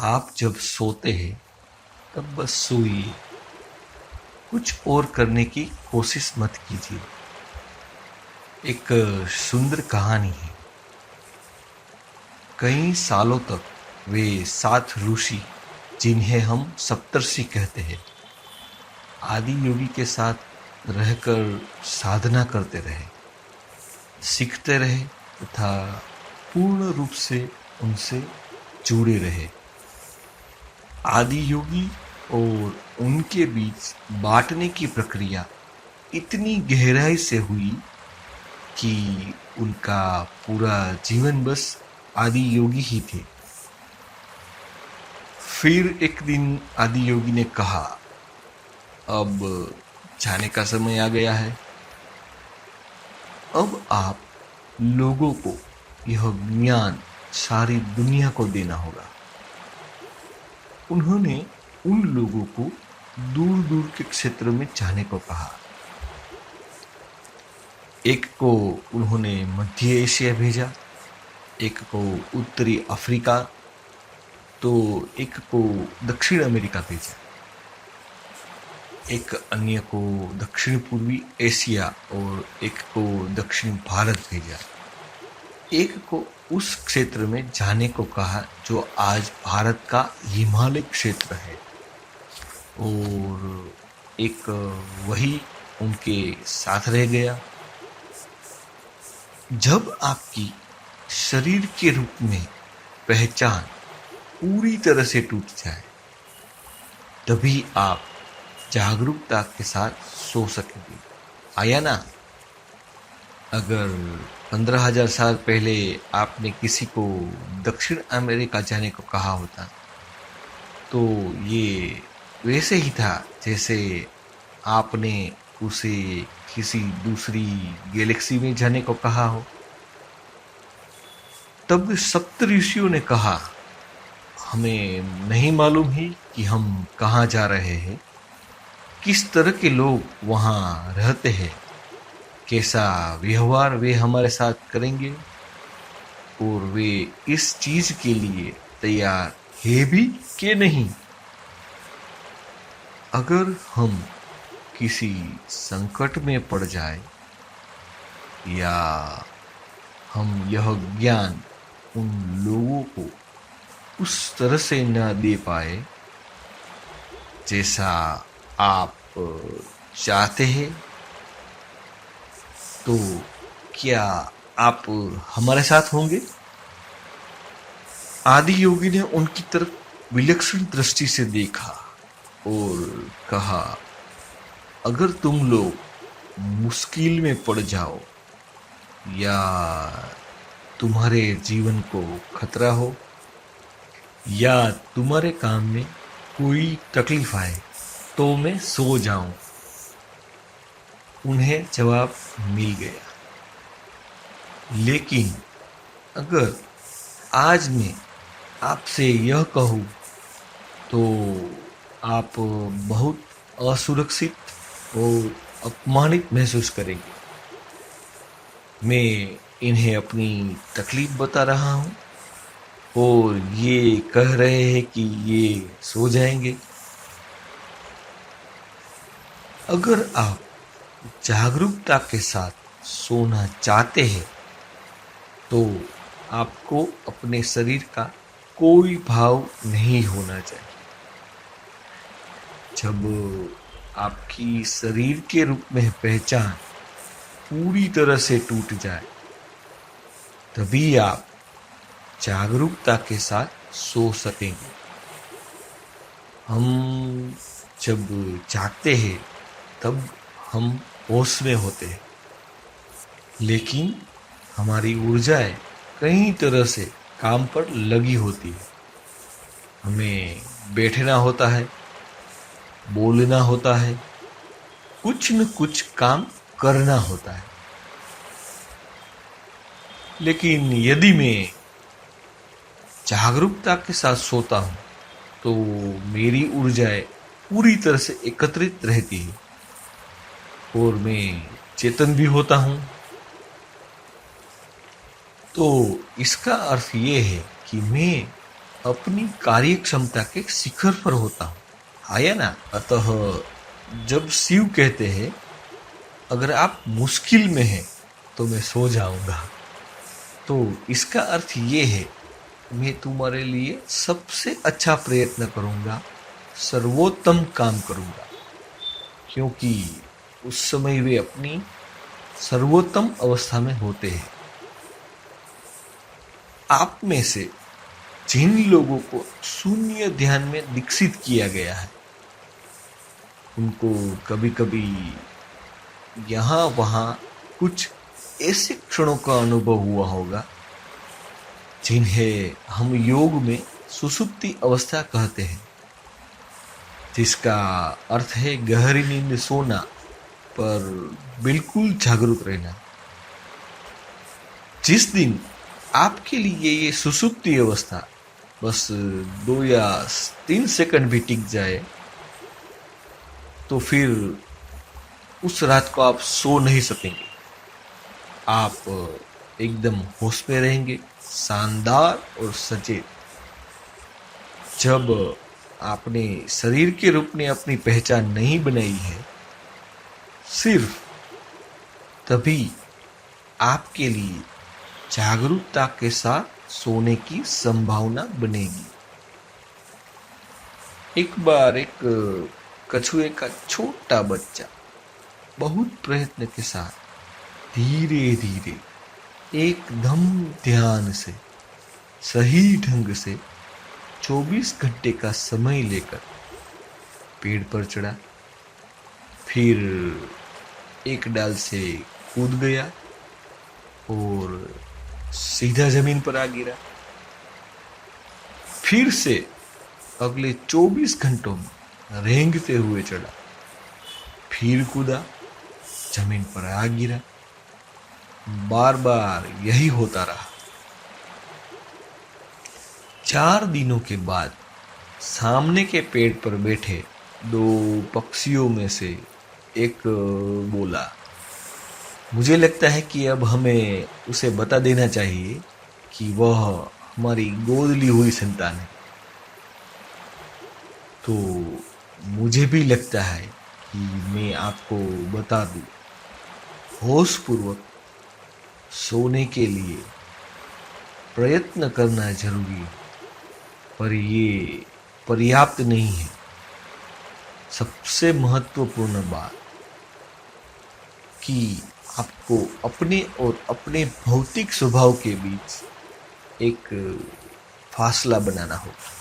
आप जब सोते हैं तब बस सोइए, कुछ और करने की कोशिश मत कीजिए। एक सुंदर कहानी है। कई सालों तक वे 7 ऋषि, जिन्हें हम सप्तर्षि कहते हैं, आदि योगी के साथ रहकर साधना करते रहे, सीखते रहे तथा पूर्ण रूप से उनसे जुड़े रहे। आदि योगी और उनके बीच बांटने की प्रक्रिया इतनी गहराई से हुई कि उनका पूरा जीवन बस आदि योगी ही थे। फिर एक दिन आदि योगी ने कहा, अब जाने का समय आ गया है। अब आप लोगों को यह ज्ञान सारी दुनिया को देना होगा। उन्होंने उन लोगों को दूर दूर के क्षेत्र में जाने को कहा। एक को उन्होंने मध्य एशिया भेजा, एक को उत्तरी अफ्रीका, तो एक को दक्षिण अमेरिका भेजा, एक अन्य को दक्षिण पूर्वी एशिया और एक को दक्षिण भारत भेजा। एक को उस क्षेत्र में जाने को कहा जो आज भारत का हिमालय क्षेत्र है, और एक वही उनके साथ रह गया। जब आपकी शरीर के रूप में पहचान पूरी तरह से टूट जाए, तभी आप जागरूकता के साथ सो सकेंगे। आया ना? अगर 15,000 साल पहले आपने किसी को दक्षिण अमेरिका जाने को कहा होता, तो ये वैसे ही था जैसे आपने उसे किसी दूसरी गैलेक्सी में जाने को कहा हो। तब सप्तऋषियों ने कहा, हमें नहीं मालूम ही कि हम कहाँ जा रहे हैं, किस तरह के लोग वहाँ रहते हैं, कैसा व्यवहार वे हमारे साथ करेंगे, और वे इस चीज के लिए तैयार है भी कि नहीं। अगर हम किसी संकट में पड़ जाए या हम यह ज्ञान उन लोगों को उस तरह से न दे पाए जैसा आप चाहते हैं, तो क्या आप हमारे साथ होंगे? आदि योगी ने उनकी तरफ विलक्षण दृष्टि से देखा और कहा, अगर तुम लोग मुश्किल में पड़ जाओ या तुम्हारे जीवन को खतरा हो या तुम्हारे काम में कोई तकलीफ आए, तो मैं सो जाऊं। उन्हें जवाब मिल गया। लेकिन अगर आज मैं आपसे यह कहूँ तो आप बहुत असुरक्षित और अपमानित महसूस करेंगे। मैं इन्हें अपनी तकलीफ बता रहा हूँ और ये कह रहे हैं कि ये सो जाएंगे। अगर आप जागरूकता के साथ सोना चाहते हैं तो आपको अपने शरीर का कोई भाव नहीं होना चाहिए। जब आपकी शरीर के रूप में पहचान पूरी तरह से टूट जाए, तभी आप जागरूकता के साथ सो सकेंगे। हम जब जागते हैं तब हम होश में होते हैं, लेकिन हमारी ऊर्जाएं कई तरह से काम पर लगी होती है। हमें बैठना होता है, बोलना होता है, कुछ न कुछ काम करना होता है। लेकिन यदि मैं जागरूकता के साथ सोता हूं तो मेरी ऊर्जाएं पूरी तरह से एकत्रित रहती है और मैं चेतन भी होता हूं। तो इसका अर्थ ये है कि मैं अपनी कार्य क्षमता के शिखर पर होता हूँ, आया ना। अतः जब शिव कहते हैं अगर आप मुश्किल में हैं तो मैं सो जाऊंगा, तो इसका अर्थ ये है मैं तुम्हारे लिए सबसे अच्छा प्रयत्न करूंगा, सर्वोत्तम काम करूंगा, क्योंकि उस समय वे अपनी सर्वोत्तम अवस्था में होते हैं। आप में से जिन लोगों को शून्य ध्यान में दीक्षित किया गया है उनको कभी कभी यहाँ वहाँ कुछ ऐसे क्षणों का अनुभव हुआ होगा जिन्हें हम योग में सुषुप्ति अवस्था कहते हैं, जिसका अर्थ है गहरी नींद सोना पर बिल्कुल जागरूक रहना। जिस दिन आपके लिए ये सुषुप्ति अवस्था बस 2 या 3 सेकंड भी टिक जाए तो फिर उस रात को आप सो नहीं सकेंगे। आप एकदम होश में रहेंगे, शानदार और सचेत। जब आपने शरीर के रूप में अपनी पहचान नहीं बनाई है, सिर्फ तभी आपके लिए जागरूकता के साथ सोने की संभावना बनेगी। एक बार एक कछुए का छोटा बच्चा बहुत प्रयत्न के साथ धीरे धीरे एकदम ध्यान से सही ढंग से 24 घंटे का समय लेकर पेड़ पर चढ़ा, फिर एक डाल से कूद गया और सीधा जमीन पर आ गिरा। फिर से अगले 24 घंटों में रेंगते हुए चढ़ा, फिर कूदा, जमीन पर आ गिरा। बार बार यही होता रहा। 4 दिनों के बाद सामने के पेड़ पर बैठे 2 पक्षियों में से एक बोला, मुझे लगता है कि अब हमें उसे बता देना चाहिए कि वह हमारी गोद ली हुई संतान है। तो मुझे भी लगता है कि मैं आपको बता दूं, होशपूर्वक सोने के लिए प्रयत्न करना जरूरी है, पर ये पर्याप्त नहीं है। सबसे महत्वपूर्ण बात कि आपको अपने और अपने भौतिक स्वभाव के बीच एक फासला बनाना होगा।